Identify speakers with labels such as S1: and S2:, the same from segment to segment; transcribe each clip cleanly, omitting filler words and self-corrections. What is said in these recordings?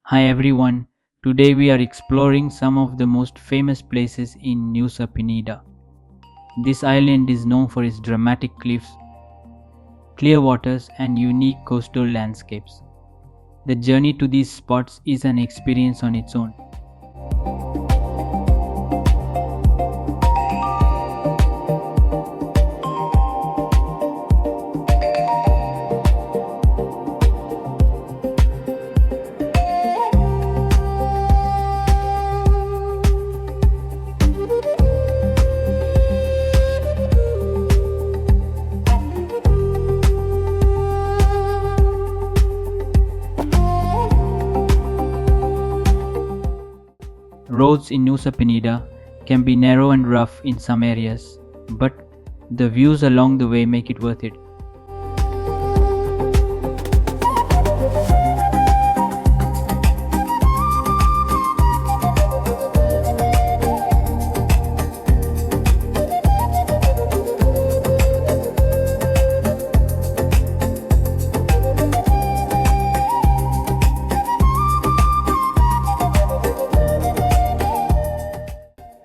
S1: Hi everyone, today we are exploring some of the most famous places in Nusa Penida. This island is known for its dramatic cliffs, clear waters, and unique coastal landscapes. The journey to these spots is an experience on its own. Roads in Nusa Penida can be narrow and rough in some areas, but the views along the way make it worth it.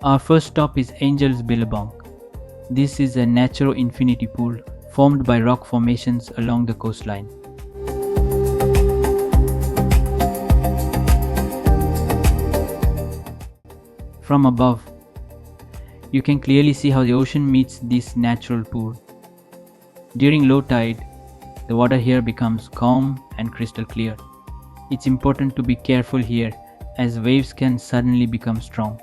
S1: Our first stop is Angel's Billabong. This is a natural infinity pool formed by rock formations along the coastline. From above, you can clearly see how the ocean meets this natural pool. During low tide, the water here becomes calm and crystal clear. It's important to be careful here as waves can suddenly become strong.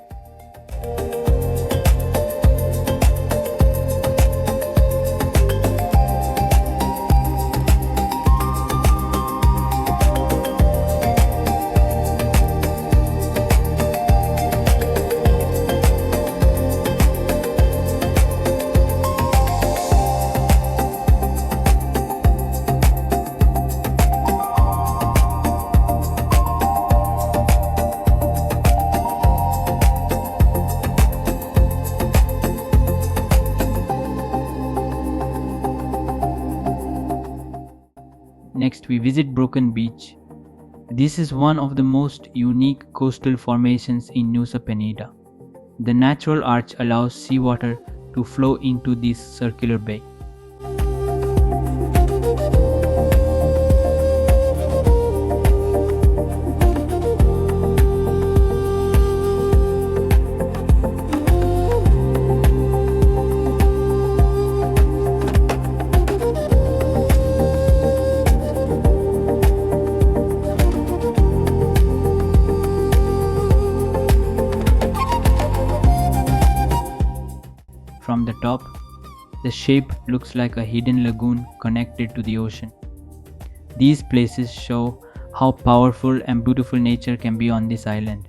S1: Next, we visit Broken Beach. This is one of the most unique coastal formations in Nusa Penida. The natural arch allows seawater to flow into this circular bay. From the top, the shape looks like a hidden lagoon connected to the ocean. These places show how powerful and beautiful nature can be on this island.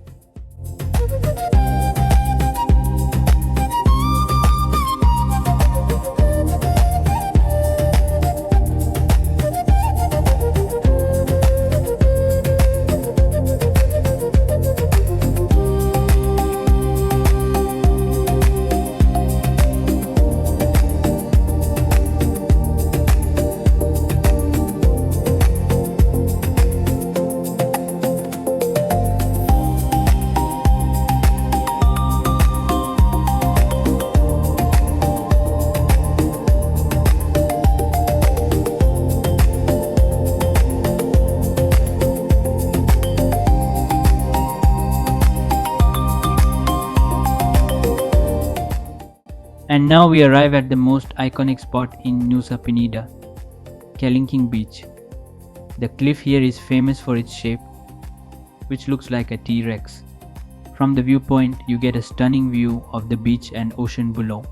S1: And now we arrive at the most iconic spot in Nusa Penida, Kelingking Beach. The cliff here is famous for its shape, which looks like a T-Rex. From the viewpoint, you get a stunning view of the beach and ocean below.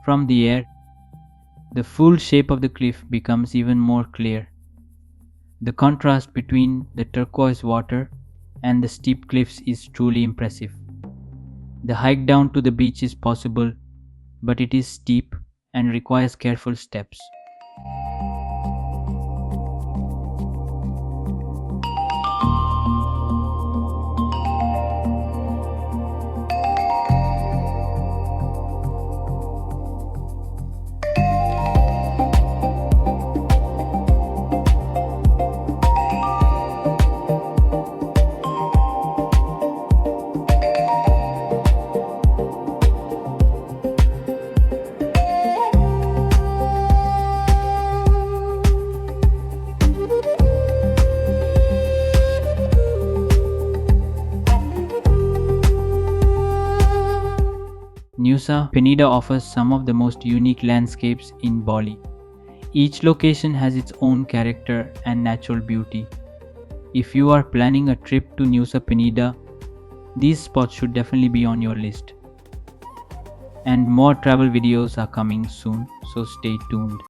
S1: From the air, the full shape of the cliff becomes even more clear. The contrast between the turquoise water and the steep cliffs is truly impressive. The hike down to the beach is possible but it is steep and requires careful steps. Nusa Penida offers some of the most unique landscapes in Bali. Each location has its own character and natural beauty. If you are planning a trip to Nusa Penida, these spots should definitely be on your list. And more travel videos are coming soon, so stay tuned.